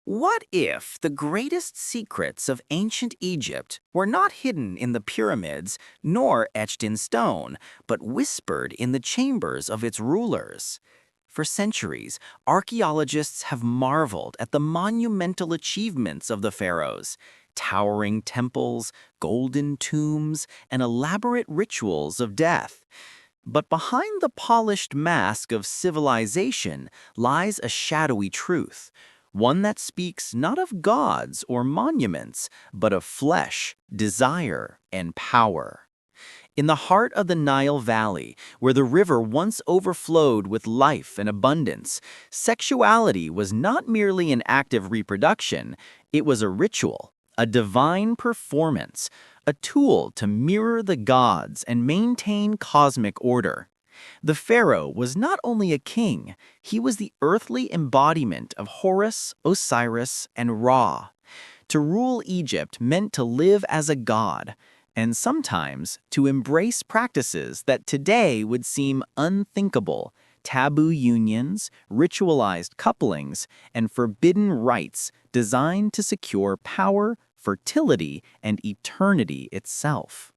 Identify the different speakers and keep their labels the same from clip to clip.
Speaker 1: What if the greatest secrets of ancient Egypt were not hidden in the pyramids nor etched in stone, but whispered in the chambers of its rulers? For centuries, archaeologists have marveled at the monumental achievements of the pharaohs: towering temples, golden tombs, and elaborate rituals of death. But behind the polished mask of civilization lies a shadowy truth, one that speaks not of gods or monuments, but of flesh, desire, and power. In the heart of the Nile Valley, where the river once overflowed with life and abundance, sexuality was not merely an act of reproduction, it was a ritual, a divine performance, a tool to mirror the gods and maintain cosmic order. The pharaoh was not only a king, he was the earthly embodiment of Horus, Osiris, and Ra. To rule Egypt meant to live as a god, and sometimes to embrace practices that today would seem unthinkable: taboo unions, ritualized couplings, and forbidden rites designed to secure power, fertility, and eternity itself.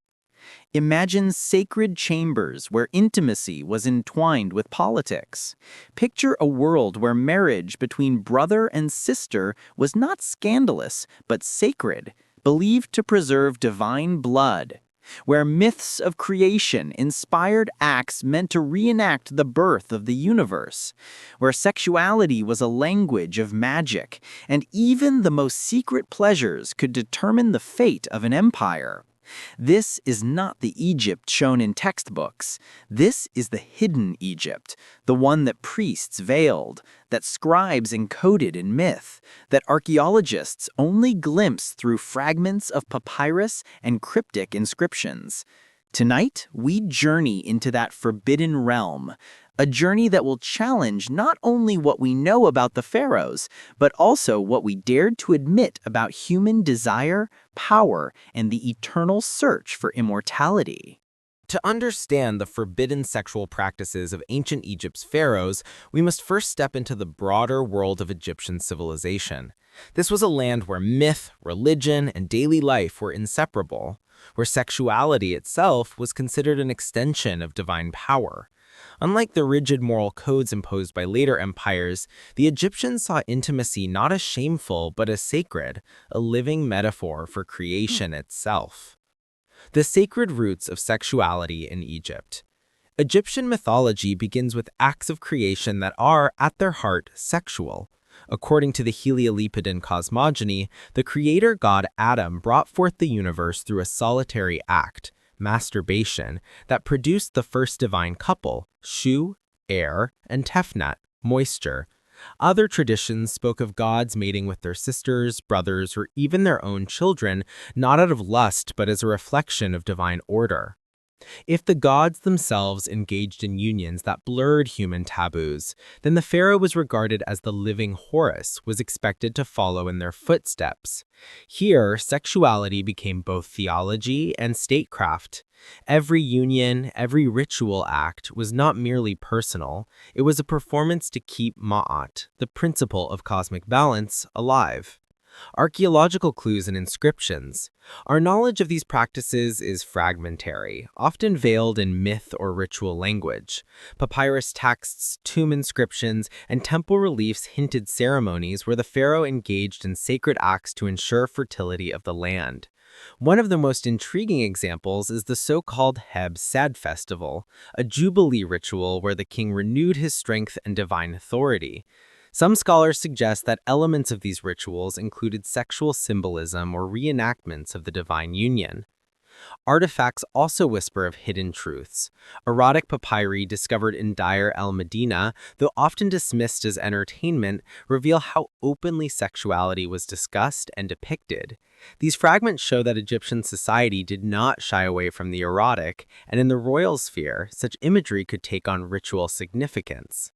Speaker 1: Imagine sacred chambers where intimacy was entwined with politics. Picture a world where marriage between brother and sister was not scandalous, but sacred, believed to preserve divine blood. Where myths of creation inspired acts meant to reenact the birth of the universe. Where sexuality was a language of magic, and even the most secret pleasures could determine the fate of an empire. This is not the Egypt shown in textbooks. This is the hidden Egypt, the one that priests veiled, that scribes encoded in myth, that archaeologists only glimpse through fragments of papyrus and cryptic inscriptions. Tonight, we journey into that forbidden realm, a journey that will challenge not only what we know about the pharaohs, but also what we dared to admit about human desire, power, and the eternal search for immortality.
Speaker 2: To understand the forbidden sexual practices of ancient Egypt's pharaohs, we must first step into the broader world of Egyptian civilization. This was a land where myth, religion, and daily life were inseparable, where sexuality itself was considered an extension of divine power. Unlike the rigid moral codes imposed by later empires, the Egyptians saw intimacy not as shameful but as sacred, a living metaphor for creation itself. The sacred roots of sexuality in Egypt. Egyptian mythology begins with acts of creation that are, at their heart, sexual. According to the Heliolepidin cosmogony, the creator god Adam brought forth the universe through a solitary act, masturbation, that produced the first divine couple, Shu, air, and Tefnut, moisture. Other traditions spoke of gods mating with their sisters, brothers, or even their own children, not out of lust but as a reflection of divine order. If the gods themselves engaged in unions that blurred human taboos, then the pharaoh was regarded as the living Horus, was expected to follow in their footsteps. Here, sexuality became both theology and statecraft. Every union, every ritual act was not merely personal, it was a performance to keep Ma'at, the principle of cosmic balance, alive. Archaeological clues and inscriptions. Our knowledge of these practices is fragmentary, often veiled in myth or ritual language. Papyrus texts, tomb inscriptions, and temple reliefs hinted ceremonies where the pharaoh engaged in sacred acts to ensure fertility of the land. One of the most intriguing examples is the so-called Heb Sad festival, a jubilee ritual where the king renewed his strength and divine authority. Some scholars suggest that elements of these rituals included sexual symbolism or reenactments of the divine union. Artifacts also whisper of hidden truths. Erotic papyri discovered in Deir el-Medina, though often dismissed as entertainment, reveal how openly sexuality was discussed and depicted. These fragments show that Egyptian society did not shy away from the erotic, and in the royal sphere, such imagery could take on ritual significance.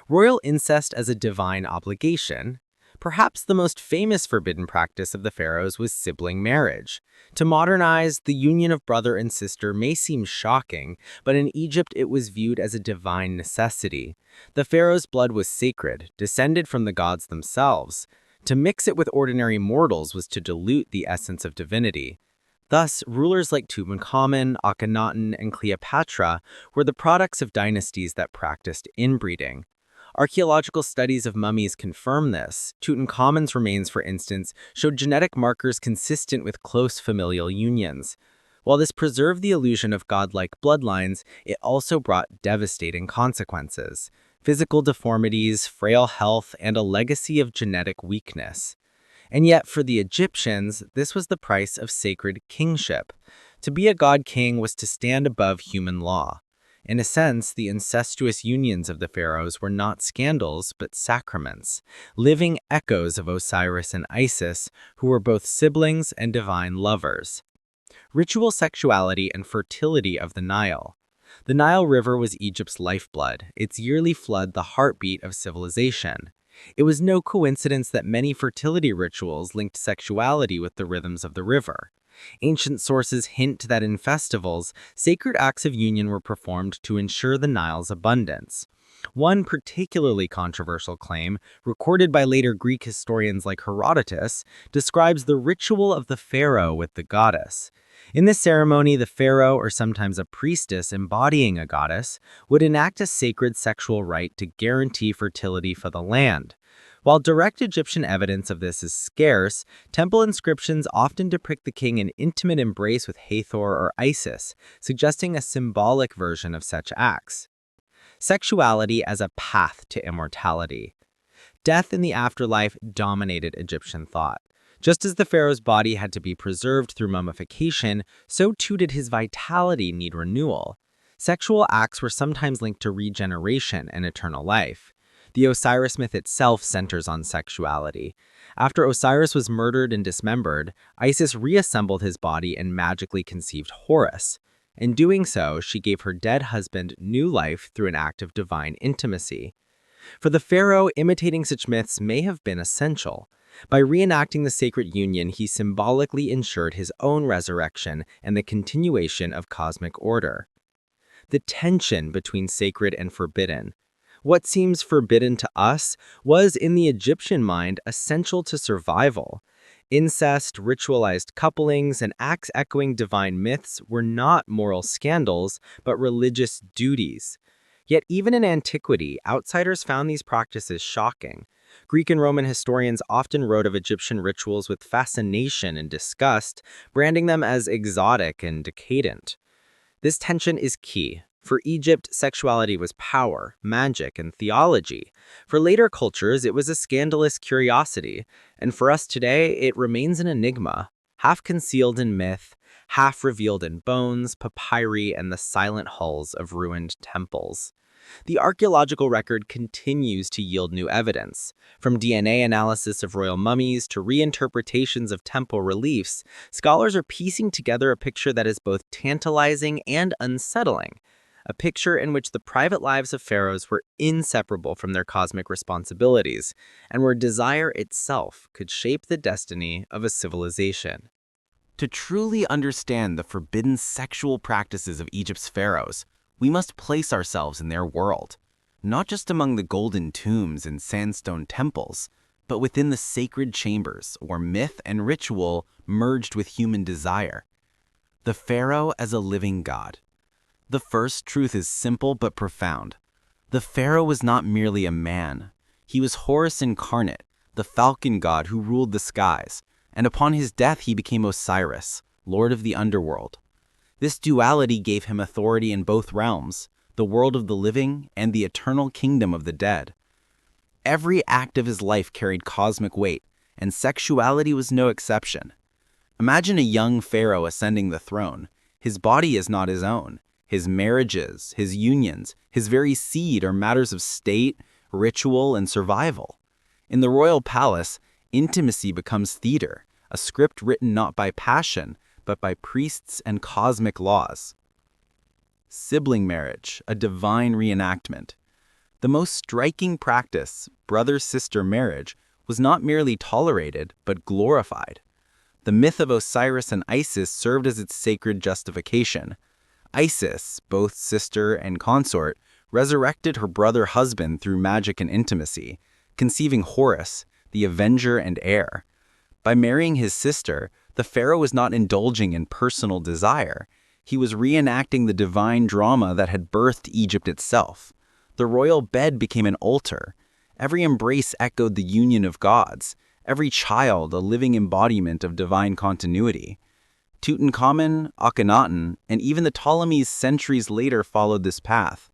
Speaker 2: Royal incest as a divine obligation. Perhaps the most famous forbidden practice of the pharaohs was sibling marriage. To modernize, the union of brother and sister may seem shocking, but in Egypt it was viewed as a divine necessity. The pharaoh's blood was sacred, descended from the gods themselves. To mix it with ordinary mortals was to dilute the essence of divinity. Thus, rulers like Tutankhamun, Akhenaten, and Cleopatra were the products of dynasties that practiced inbreeding. Archaeological studies of mummies confirm this. Tutankhamun's remains, for instance, showed genetic markers consistent with close familial unions. While this preserved the illusion of godlike bloodlines, it also brought devastating consequences: physical deformities, frail health, and a legacy of genetic weakness. And yet, for the Egyptians, this was the price of sacred kingship. To be a god king was to stand above human law. In a sense, the incestuous unions of the pharaohs were not scandals, but sacraments, living echoes of Osiris and Isis, who were both siblings and divine lovers. Ritual sexuality and fertility of the Nile. The Nile River was Egypt's lifeblood, its yearly flood the heartbeat of civilization. It was no coincidence that many fertility rituals linked sexuality with the rhythms of the river. Ancient sources hint that in festivals, sacred acts of union were performed to ensure the Nile's abundance. One particularly controversial claim, recorded by later Greek historians like Herodotus, describes the ritual of the pharaoh with the goddess. In this ceremony, the pharaoh, or sometimes a priestess embodying a goddess, would enact a sacred sexual rite to guarantee fertility for the land. While direct Egyptian evidence of this is scarce, temple inscriptions often depict the king in intimate embrace with Hathor or Isis, suggesting a symbolic version of such acts. Sexuality as a path to immortality. Death in the afterlife dominated Egyptian thought. Just as the pharaoh's body had to be preserved through mummification, so too did his vitality need renewal. Sexual acts were sometimes linked to regeneration and eternal life. The Osiris myth itself centers on sexuality. After Osiris was murdered and dismembered, Isis reassembled his body and magically conceived Horus. In doing so, she gave her dead husband new life through an act of divine intimacy. For the pharaoh, imitating such myths may have been essential. By reenacting the sacred union, he symbolically ensured his own resurrection and the continuation of cosmic order. The tension between sacred and forbidden. What seems forbidden to us was, in the Egyptian mind, essential to survival. Incest, ritualized couplings, and acts echoing divine myths were not moral scandals, but religious duties. Yet even in antiquity, outsiders found these practices shocking. Greek and Roman historians often wrote of Egyptian rituals with fascination and disgust, branding them as exotic and decadent. This tension is key. For Egypt, sexuality was power, magic, and theology. For later cultures, it was a scandalous curiosity. And for us today, it remains an enigma, half concealed in myth, half revealed in bones, papyri, and the silent hulls of ruined temples. The archaeological record continues to yield new evidence. From DNA analysis of royal mummies to reinterpretations of temple reliefs, scholars are piecing together a picture that is both tantalizing and unsettling. A picture in which the private lives of pharaohs were inseparable from their cosmic responsibilities, and where desire itself could shape the destiny of a civilization.
Speaker 1: To truly understand the forbidden sexual practices of Egypt's pharaohs, we must place ourselves in their world, not just among the golden tombs and sandstone temples, but within the sacred chambers where myth and ritual merged with human desire. The pharaoh as a living god. The first truth is simple but profound. The pharaoh was not merely a man. He was Horus incarnate, the falcon god who ruled the skies, and upon his death he became Osiris, lord of the underworld. This duality gave him authority in both realms, the world of the living and the eternal kingdom of the dead. Every act of his life carried cosmic weight, and sexuality was no exception. Imagine a young pharaoh ascending the throne. His body is not his own. His marriages, his unions, his very seed are matters of state, ritual, and survival. In the royal palace, intimacy becomes theater, a script written not by passion, but by priests and cosmic laws. Sibling marriage, a divine reenactment. The most striking practice, brother-sister marriage, was not merely tolerated, but glorified. The myth of Osiris and Isis served as its sacred justification. Isis, both sister and consort, resurrected her brother husband through magic and intimacy, conceiving Horus,
Speaker 3: the avenger and heir. By marrying his sister, the pharaoh was not indulging in personal desire. He was reenacting the divine drama that had birthed Egypt itself. The royal bed became an altar. Every embrace echoed the union of gods, every child a living embodiment of divine continuity. Tutankhamun, Akhenaten, and even the Ptolemies centuries later followed this path.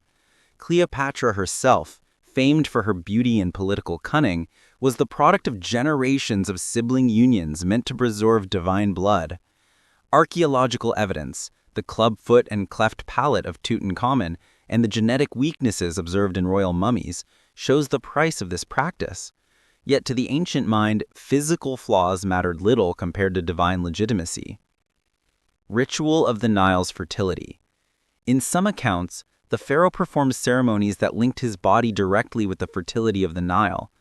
Speaker 3: Cleopatra herself, famed for her beauty and political cunning, was the product of generations of sibling unions meant to preserve divine blood. Archaeological evidence, the clubfoot and cleft palate of Tutankhamun, and the genetic weaknesses observed in royal mummies, shows the price of this practice. Yet to the ancient mind, physical flaws mattered little compared to divine legitimacy. Ritual of the Nile's fertility. In some accounts, the pharaoh performed ceremonies that linked his body directly with the fertility of the Nile.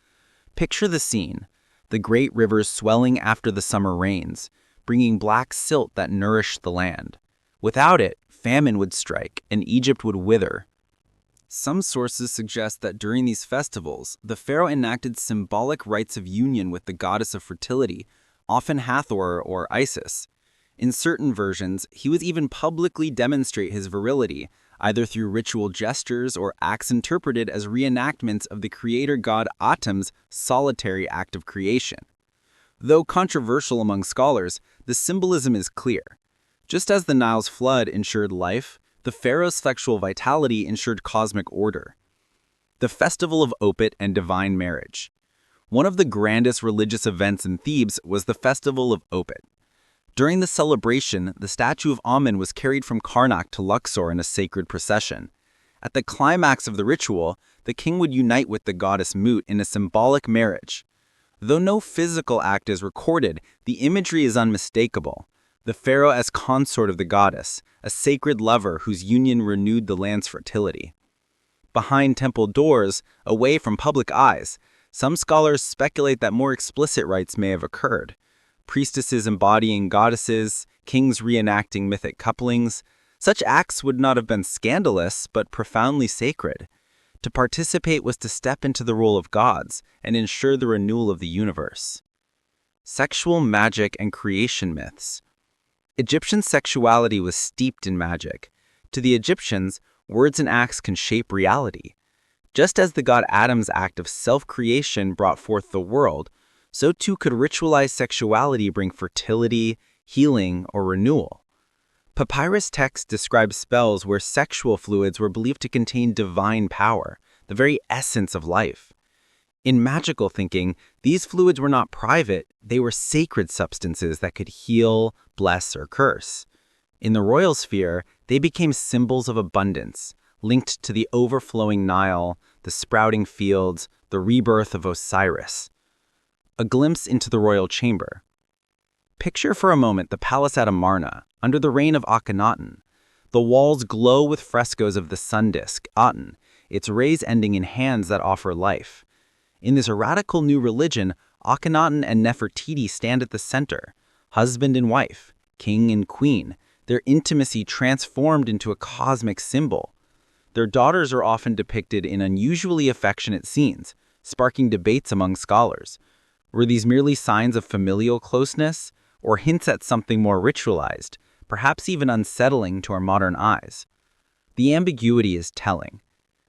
Speaker 3: Picture the scene, the great rivers swelling after the summer rains, bringing black silt that nourished the land. Without it, famine would strike and Egypt would wither. Some sources suggest that during these festivals, the pharaoh enacted symbolic rites of union with the goddess of fertility, often Hathor or Isis. In certain versions, he would even publicly demonstrate his virility, either through ritual gestures or acts interpreted as reenactments of the creator god Atum's solitary act of creation. Though controversial among scholars, the symbolism is clear. Just as the Nile's flood ensured life, the pharaoh's sexual vitality ensured cosmic order. The Festival of Opet and Divine Marriage. One of the grandest religious events in Thebes was the Festival of Opet. During the celebration, the statue of Amun was carried from Karnak to Luxor in a sacred procession. At the climax of the ritual, the king would unite with the goddess Mut in a symbolic marriage. Though no physical act is recorded, the imagery is unmistakable. The pharaoh as consort of the goddess, a sacred lover whose union renewed the land's fertility. Behind temple doors, away from public eyes, some scholars speculate that more explicit rites may have occurred. Priestesses embodying goddesses, kings reenacting mythic couplings. Such acts would not have been scandalous, but profoundly sacred. To participate was to step into the role of gods and ensure the renewal of the universe. Sexual magic and creation myths. Egyptian sexuality was steeped in magic. To the Egyptians, words and acts can shape reality. Just as the god Adam's act of self-creation brought forth the world, so too could ritualized sexuality bring fertility, healing, or renewal. Papyrus texts describe spells where sexual fluids were believed to contain divine power, the very essence of life. In magical thinking, these fluids were not private, they were sacred substances that could heal, bless, or curse. In the royal sphere, they became symbols of abundance, linked to the overflowing Nile, the sprouting fields, the rebirth of Osiris. A glimpse into the royal chamber. Picture for a moment the palace at Amarna, under the reign of Akhenaten. The walls glow with frescoes of the sun disk, Aten, its rays ending in hands that offer life. In this radical new religion, Akhenaten and Nefertiti stand at the center, husband and wife, king and queen, their intimacy transformed into a cosmic symbol. Their daughters are often depicted in unusually affectionate scenes, sparking debates among scholars. Were these merely signs of familial closeness, or hints at something more ritualized, perhaps even unsettling to our modern eyes? The ambiguity is telling.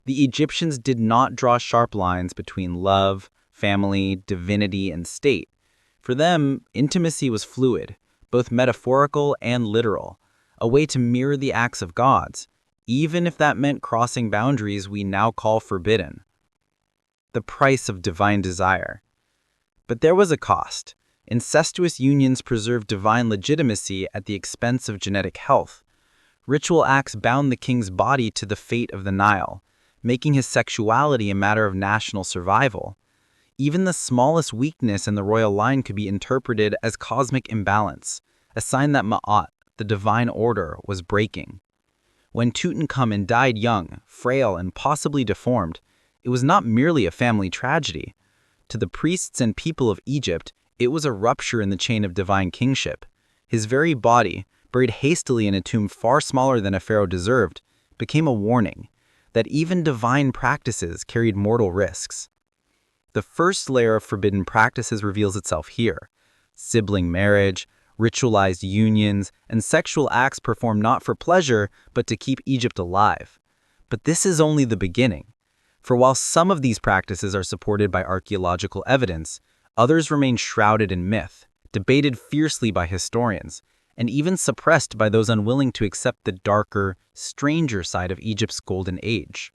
Speaker 3: The Egyptians did not draw sharp lines between love, family, divinity, and state. For them, intimacy was fluid, both metaphorical and literal, a way to mirror the acts of gods, even if that meant crossing boundaries we now call forbidden. The price of divine desire. But there was a cost. Incestuous unions preserved divine legitimacy at the expense of genetic health. Ritual acts bound the king's body to the fate of the Nile, making his sexuality a matter of national survival. Even the smallest weakness in the royal line could be interpreted as cosmic imbalance, a sign that Ma'at, the divine order, was breaking. When Tutankhamun died young, frail, and possibly deformed, it was not merely a family tragedy. To the priests and people of Egypt, it was a rupture in the chain of divine kingship. His very body, buried hastily in a tomb far smaller than a pharaoh deserved, became a warning that even divine practices carried mortal risks. The first layer of forbidden practices reveals itself here. Sibling marriage, ritualized unions, and sexual acts performed not for pleasure, but to keep Egypt alive. But this is only the beginning. For while some of these practices are supported by archaeological evidence, others remain shrouded in myth, debated fiercely by historians, and even suppressed by those unwilling to accept the darker, stranger side of Egypt's golden age.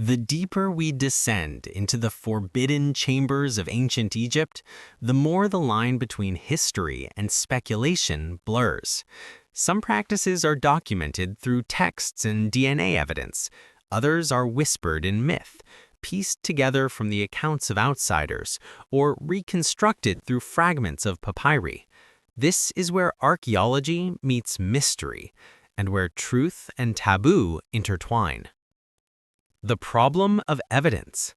Speaker 2: The deeper we descend into the forbidden chambers of ancient Egypt, the more the line between history and speculation blurs. Some practices are documented through texts and DNA evidence. Others are whispered in myth, pieced together from the accounts of outsiders, or reconstructed through fragments of papyri. This is where archaeology meets mystery, and where truth and taboo intertwine. The problem of evidence.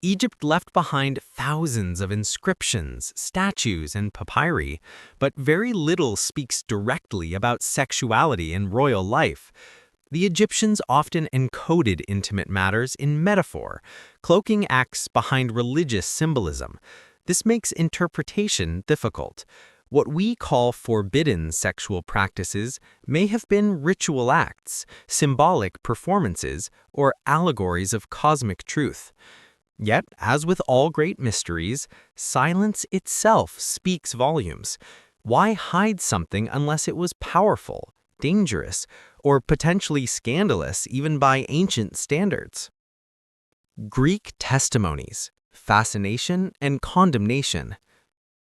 Speaker 2: Egypt left behind thousands of inscriptions, statues, and papyri, but very little speaks directly about sexuality and royal life. The Egyptians often encoded intimate matters in metaphor, cloaking acts behind religious symbolism. This makes interpretation difficult. What we call forbidden sexual practices may have been ritual acts, symbolic performances, or allegories of cosmic truth. Yet, as with all great mysteries, silence itself speaks volumes. Why hide something unless it was powerful, dangerous, or potentially scandalous even by ancient standards? Greek testimonies, fascination, and condemnation.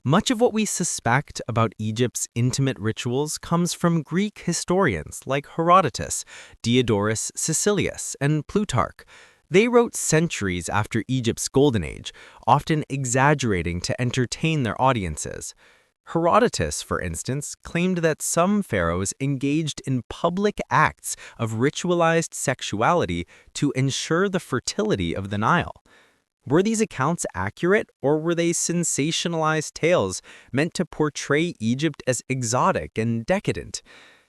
Speaker 2: Much of what we suspect about Egypt's intimate rituals comes from Greek historians like Herodotus, Diodorus Siculus, and Plutarch. They wrote centuries after Egypt's Golden Age, often exaggerating to entertain their audiences. Herodotus, for instance, claimed that some pharaohs engaged in public acts of ritualized sexuality to ensure the fertility of the Nile. Were these accounts accurate, or were they sensationalized tales meant to portray Egypt as exotic and decadent?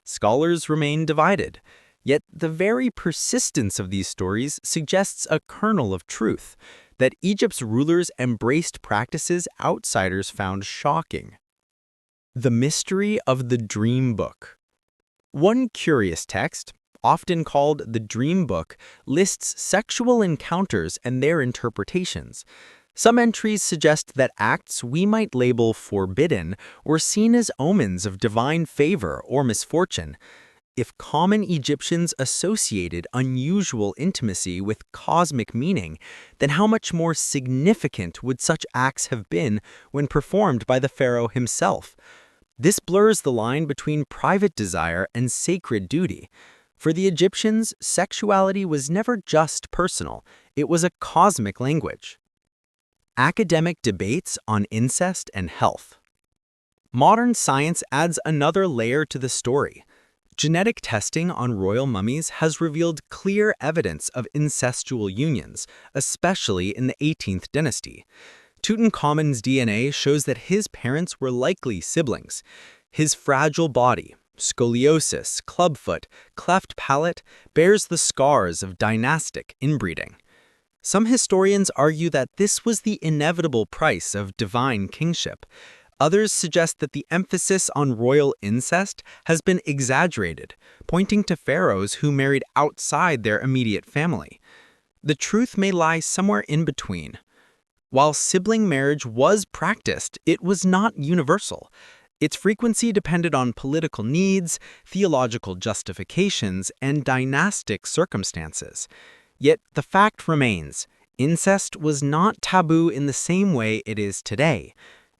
Speaker 2: Scholars remain divided. Yet the very persistence of these stories suggests a kernel of truth, that Egypt's rulers embraced practices outsiders found shocking. The mystery of the Dream Book. One curious text, often called the Dream Book, lists sexual encounters and their interpretations. Some entries suggest that acts we might label forbidden were seen as omens of divine favor or misfortune. If common Egyptians associated unusual intimacy with cosmic meaning, then how much more significant would such acts have been when performed by the pharaoh himself? This blurs the line between private desire and sacred duty. For the Egyptians, sexuality was never just personal, it was a cosmic language. Academic debates on incest and health. Modern science adds another layer to the story. Genetic testing on royal mummies has revealed clear evidence of incestual unions, especially in the 18th dynasty. Tutankhamun's DNA shows that his parents were likely siblings. His fragile body, scoliosis, clubfoot, cleft palate, bears the scars of dynastic inbreeding. Some historians argue that this was the inevitable price of divine kingship. Others suggest that the emphasis on royal incest has been exaggerated, pointing to pharaohs who married outside their immediate family. The truth may lie somewhere in between. While sibling marriage was practiced, it was not universal. Its frequency depended on political needs, theological justifications, and dynastic circumstances. Yet the fact remains, incest was not taboo in the same way it is today.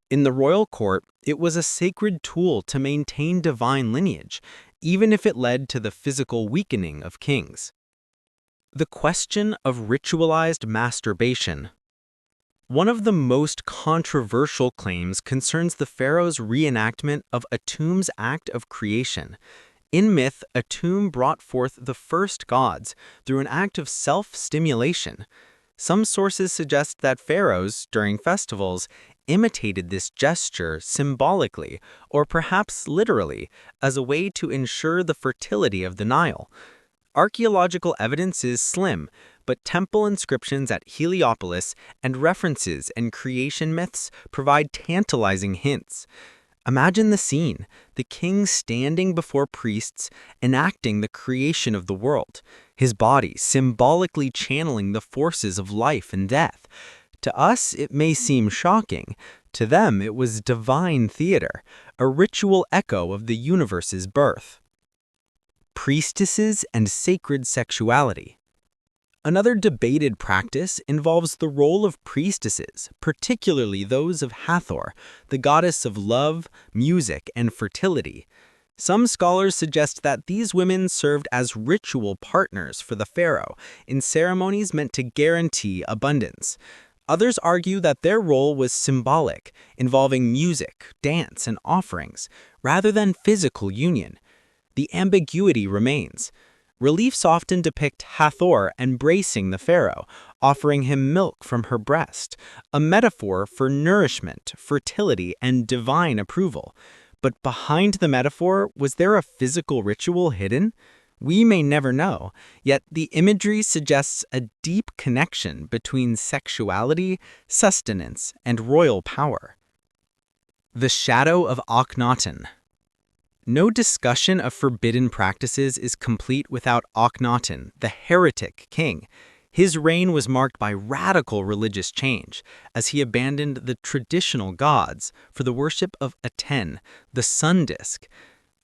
Speaker 2: In the royal court, it was a sacred tool to maintain divine lineage, even if it led to the physical weakening of kings. The question of ritualized masturbation. One of the most controversial claims concerns the pharaoh's reenactment of Atum's act of creation. In myth, Atum brought forth the first gods through an act of self-stimulation. Some sources suggest that pharaohs, during festivals, imitated this gesture symbolically, or perhaps literally, as a way to ensure the fertility of the Nile. Archaeological evidence is slim, but temple inscriptions at Heliopolis and references and creation myths provide tantalizing hints. Imagine the scene, the king standing before priests, enacting the creation of the world, his body symbolically channeling the forces of life and death. To us, it may seem shocking. To them, it was divine theater, a ritual echo of the universe's birth. Priestesses and sacred sexuality. Another debated practice involves the role of priestesses, particularly those of Hathor, the goddess of love, music, and fertility. Some scholars suggest that these women served as ritual partners for the pharaoh in ceremonies meant to guarantee abundance. Others argue that their role was symbolic, involving music, dance, and offerings, rather than physical union. The ambiguity remains. Reliefs often depict Hathor embracing the pharaoh, offering him milk from her breast, a metaphor for nourishment, fertility, and divine approval. But behind the metaphor, was there a physical ritual hidden? We may never know, yet the imagery suggests a deep connection between sexuality, sustenance, and royal power. The shadow of Akhenaten. No discussion of forbidden practices is complete without Akhenaten, the heretic king. His reign was marked by radical religious change, as he abandoned the traditional gods for the worship of Aten, the sun disk.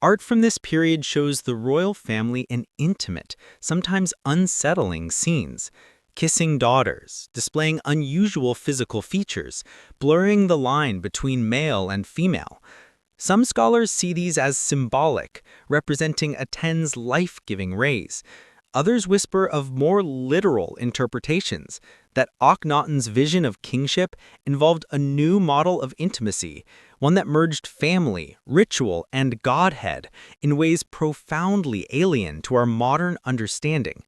Speaker 2: Art from this period shows the royal family in intimate, sometimes unsettling scenes, kissing daughters, displaying unusual physical features, blurring the line between male and female. Some scholars see these as symbolic, representing Aten's life-giving rays. Others whisper of more literal interpretations, that Akhenaten's vision of kingship involved a new model of intimacy, one that merged family, ritual, and godhead in ways profoundly alien to our modern understanding.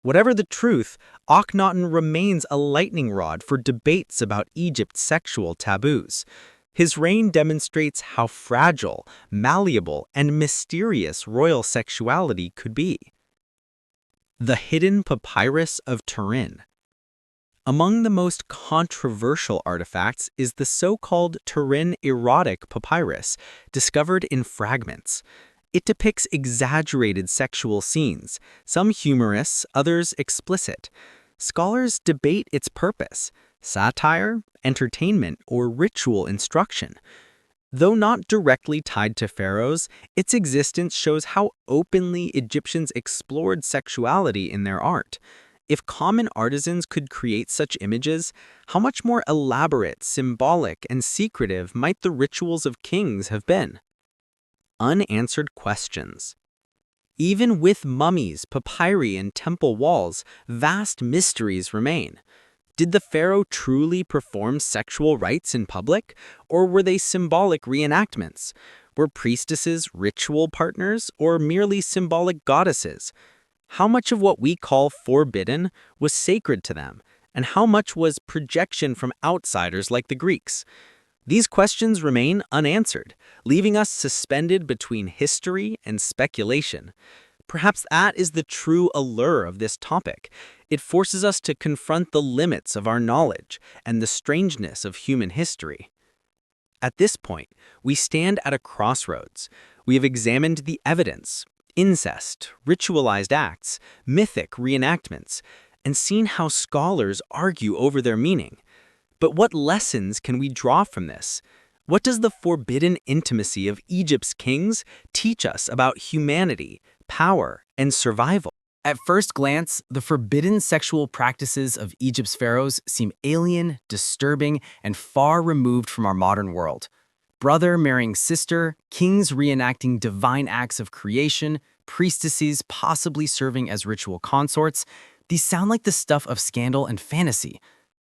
Speaker 2: Whatever the truth, Akhenaten remains a lightning rod for debates about Egypt's sexual taboos. His reign demonstrates how fragile, malleable, and mysterious royal sexuality could be. The hidden papyrus of Turin. Among the most controversial artifacts is the so-called Turin erotic papyrus, discovered in fragments. It depicts exaggerated sexual scenes, some humorous, others explicit. Scholars debate its purpose: satire, entertainment, or ritual instruction. Though not directly tied to pharaohs, its existence shows how openly Egyptians explored sexuality in their art. If common artisans could create such images, how much more elaborate, symbolic, and secretive might the rituals of kings have been? Unanswered questions. Even with mummies, papyri, and temple walls, vast mysteries remain. Did the pharaoh truly perform sexual rites in public, or were they symbolic reenactments? Were priestesses ritual partners, or merely symbolic goddesses? How much of what we call forbidden was sacred to them, and how much was projection from outsiders like the Greeks? These questions remain unanswered, leaving us suspended between history and speculation. Perhaps that is the true allure of this topic. It forces us to confront the limits of our knowledge and the strangeness of human history. At this point, we stand at a crossroads. We have examined the evidence, incest, ritualized acts, mythic reenactments, and seen how scholars argue over their meaning. But what lessons can we draw from this? What does the forbidden intimacy of Egypt's kings teach us about humanity, power, and survival?
Speaker 1: At first glance, the forbidden sexual practices of Egypt's pharaohs seem alien, disturbing, and far removed from our modern world. Brother marrying sister, kings reenacting divine acts of creation, priestesses possibly serving as ritual consorts, these sound like the stuff of scandal and fantasy.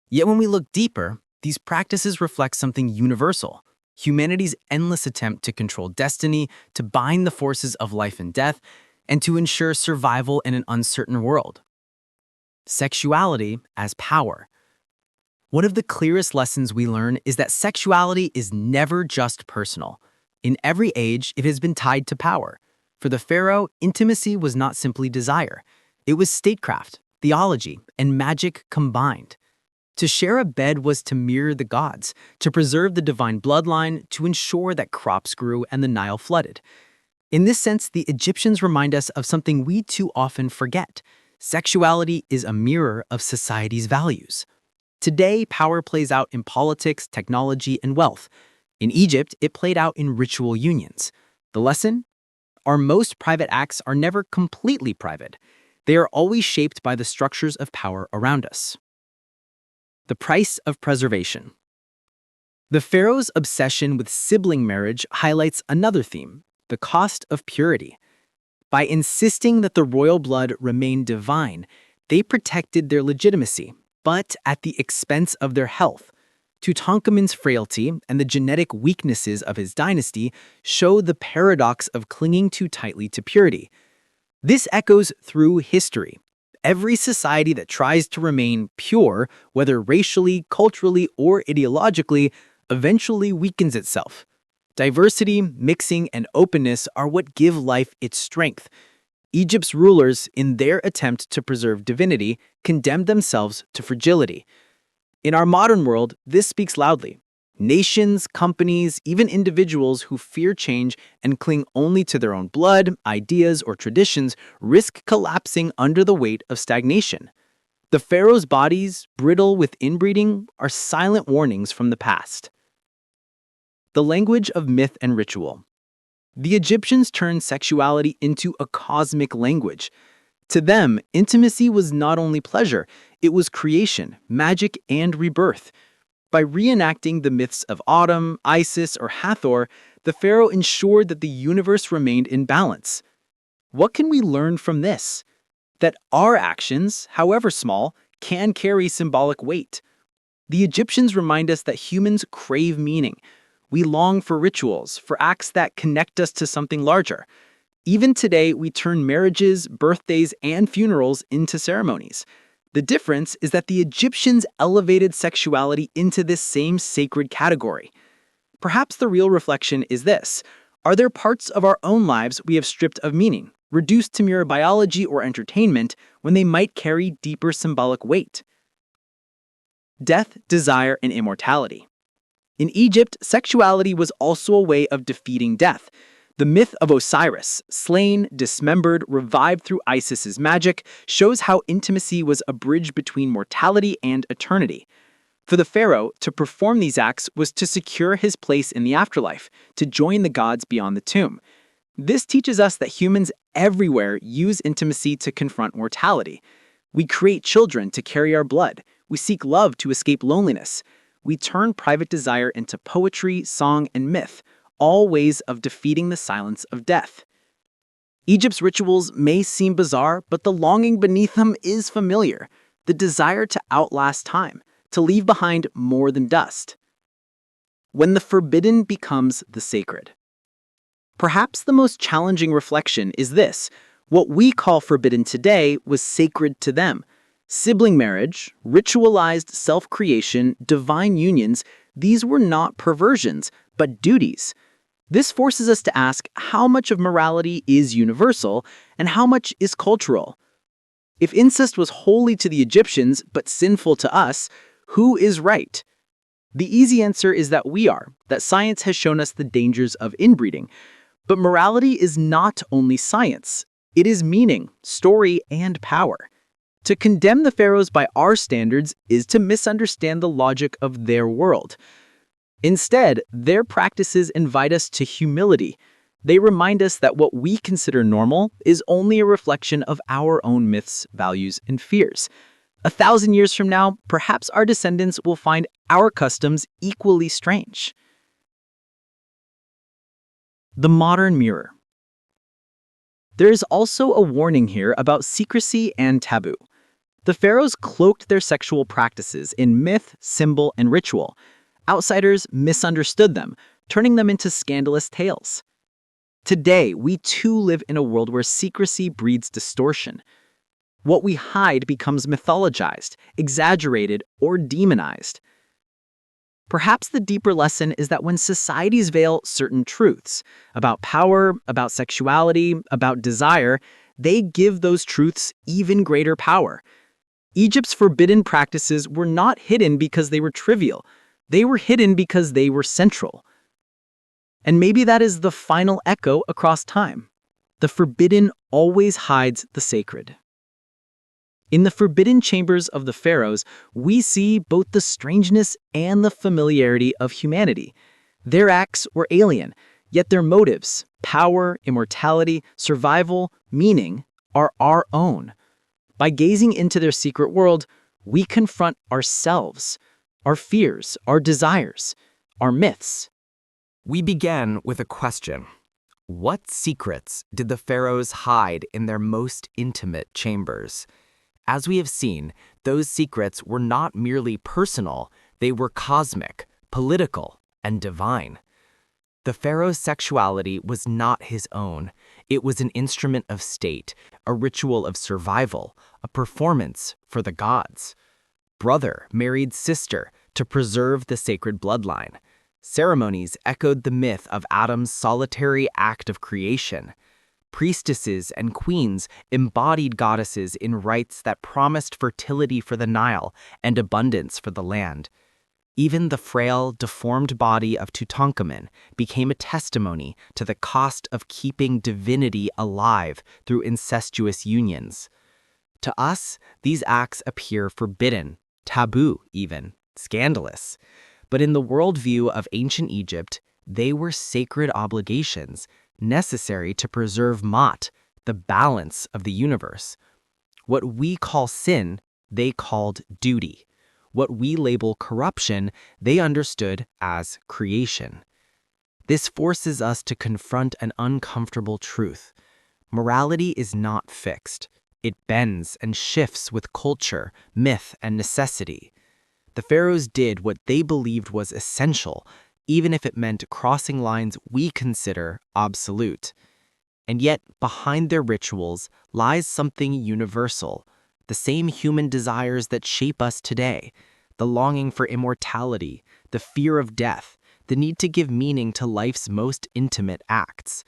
Speaker 1: Yet when we look deeper, these practices reflect something universal: humanity's endless attempt to control destiny, to bind the forces of life and death, and to ensure survival in an uncertain world. Sexuality as power. One of the clearest lessons we learn is that sexuality is never just personal. In every age, it has been tied to power. For the pharaoh, intimacy was not simply desire. It was statecraft,
Speaker 4: theology, and magic combined. To share a bed was to mirror the gods, to preserve the divine bloodline, to ensure that crops grew and the Nile flooded. In this sense, the Egyptians remind us of something we too often forget. Sexuality is a mirror of society's values. Today, power plays out in politics, technology, and wealth. In Egypt, it played out in ritual unions. The lesson? Our most private acts are never completely private. They are always shaped by the structures of power around us. The price of preservation. The pharaoh's obsession with sibling marriage highlights another theme: the cost of purity. By insisting that the royal blood remain divine, they protected their legitimacy, but at the expense of their health. Tutankhamun's frailty and the genetic weaknesses of his dynasty show the paradox of clinging too tightly to purity. This echoes through history. Every society that tries to remain pure, whether racially, culturally, or ideologically, eventually weakens itself. Diversity, mixing, and openness are what give life its strength. Egypt's rulers, in their attempt to preserve divinity, condemned themselves to fragility. In our modern world, this speaks loudly. Nations, companies, even individuals who fear change and cling only to their own blood, ideas, or traditions risk collapsing under the weight of stagnation. The pharaoh's bodies, brittle with inbreeding, are silent warnings from the past. The language of myth and ritual. The Egyptians turned sexuality into a cosmic language. To them, intimacy was not only pleasure, it was creation, magic, and rebirth. By reenacting the myths of Autumn, Isis, or Hathor, the pharaoh ensured that the universe remained in balance. What can we learn from this? That our actions, however small, can carry symbolic weight. The Egyptians remind us that humans crave meaning. We long for rituals, for acts that connect us to something larger. Even today, we turn marriages, birthdays, and funerals into ceremonies. The difference is that the Egyptians elevated sexuality into this same sacred category. Perhaps the real reflection is this: are there parts of our own lives we have stripped of meaning, reduced to mere biology or entertainment, when they might carry deeper symbolic weight? Death, desire, and immortality. In Egypt, sexuality was also a way of defeating death. The myth of Osiris, slain, dismembered, revived through Isis's magic, shows how intimacy was a bridge between mortality and eternity. For the pharaoh, to perform these acts was to secure his place in the afterlife, to join the gods beyond the tomb. This teaches us that humans everywhere use intimacy to confront mortality. We create children to carry our blood. We seek love to escape loneliness. We turn private desire into poetry, song, and myth, all ways of defeating the silence of death. Egypt's rituals may seem bizarre, but the longing beneath them is familiar. The desire to outlast time, to leave behind more than dust. When the forbidden becomes the sacred. Perhaps the most challenging reflection is this: what we call forbidden today was sacred to them. Sibling marriage, ritualized self-creation, divine unions, these were not perversions, but duties. This forces us to ask how much of morality is universal and how much is cultural. If incest was holy to the Egyptians but sinful to us, who is right? The easy answer is that we are, that science has shown us the dangers of inbreeding. But morality is not only science. It is meaning, story, and power. To condemn the pharaohs by our standards is to misunderstand the logic of their world. Instead, their practices invite us to humility. They remind us that what we consider normal is only a reflection of our own myths, values, and fears. 1,000 years from now, perhaps our descendants will find our customs equally strange. The modern mirror. There is also a warning here about secrecy and taboo. The pharaohs cloaked their sexual practices in myth, symbol, and ritual. Outsiders misunderstood them, turning them into scandalous tales. Today, we too live in a world where secrecy breeds distortion. What we hide becomes mythologized, exaggerated, or demonized. Perhaps the deeper lesson is that when societies veil certain truths about power, about sexuality, about desire, they give those truths even greater power. Egypt's forbidden practices were not hidden because they were trivial. They were hidden because they were central. And maybe that is the final echo across time. The forbidden always hides the sacred. In the forbidden chambers of the pharaohs, we see both the strangeness and the familiarity of humanity. Their acts were alien, yet their motives, power, immortality, survival, meaning, are our own. By gazing into their secret world, we confront ourselves, our fears, our desires, our myths.
Speaker 2: We began with a question. What secrets did the pharaohs hide in their most intimate chambers? As we have seen, those secrets were not merely personal, they were cosmic, political, and divine. The pharaoh's sexuality was not his own. It was an instrument of state, a ritual of survival, a performance for the gods. Brother married sister to preserve the sacred bloodline. Ceremonies echoed the myth of Adam's solitary act of creation. Priestesses and queens embodied goddesses in rites that promised fertility for the Nile and abundance for the land. Even the frail, deformed body of Tutankhamun became a testimony to the cost of keeping divinity alive through incestuous unions. To us, these acts appear forbidden, taboo even, scandalous. But in the worldview of ancient Egypt, they were sacred obligations, necessary to preserve Ma'at, the balance of the universe. What we call sin, they called duty. What we label corruption, they understood as creation. This forces us to confront an uncomfortable truth. Morality is not fixed. It bends and shifts with culture, myth, and necessity. The pharaohs did what they believed was essential, even if it meant crossing lines we consider obsolete. And yet, behind their rituals lies something universal, the same human desires that shape us today, the longing for immortality, the fear of death, the need to give meaning to life's most intimate acts.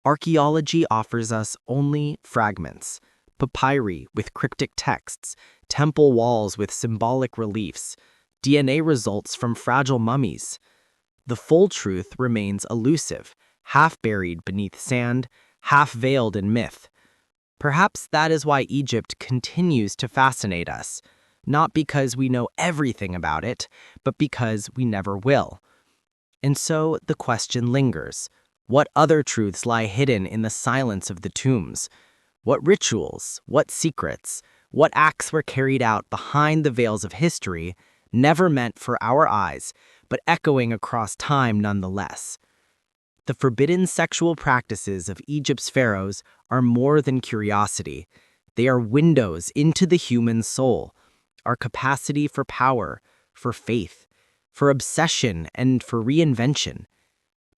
Speaker 2: Archaeology offers us only fragments, papyri with cryptic texts, temple walls with symbolic reliefs, DNA results from fragile mummies. The full truth remains elusive, half buried beneath sand, half veiled in myth. Perhaps that is why Egypt continues to fascinate us, not because we know everything about it, but because we never will. And so the question lingers. What other truths lie hidden in the silence of the tombs? What rituals, what secrets, what acts were carried out behind the veils of history, never meant for our eyes, but echoing across time nonetheless? The forbidden sexual practices of Egypt's pharaohs are more than curiosity. They are windows into the human soul, our capacity for power, for faith, for obsession, and for reinvention.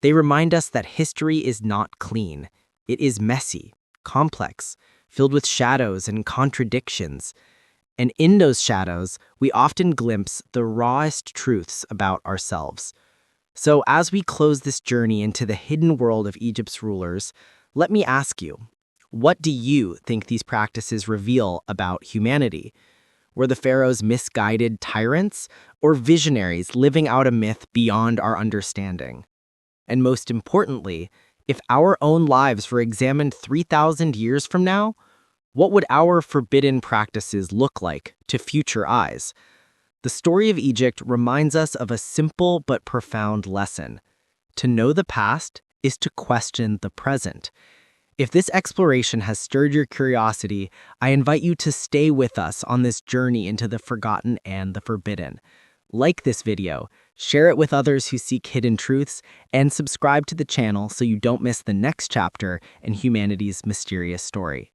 Speaker 2: They remind us that history is not clean. It is messy, complex, filled with shadows and contradictions. And in those shadows, we often glimpse the rawest truths about ourselves. So as we close this journey into the hidden world of Egypt's rulers, let me ask you, what do you think these practices reveal about humanity? Were the pharaohs misguided tyrants or visionaries living out a myth beyond our understanding? And most importantly, if our own lives were examined 3,000 years from now, what would our forbidden practices look like to future eyes? The story of Egypt reminds us of a simple but profound lesson. To know the past is to question the present. If this exploration has stirred your curiosity, I invite you to stay with us on this journey into the forgotten and the forbidden. Like this video, share it with others who seek hidden truths, and subscribe to the channel so you don't miss the next chapter in humanity's mysterious story.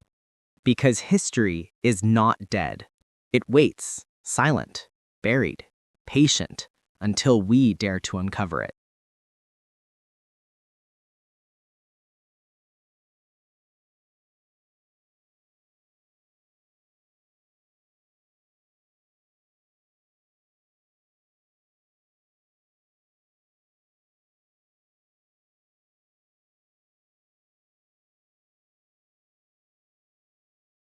Speaker 2: Because history is not dead. It waits, silent, buried, patient, until we dare to uncover it.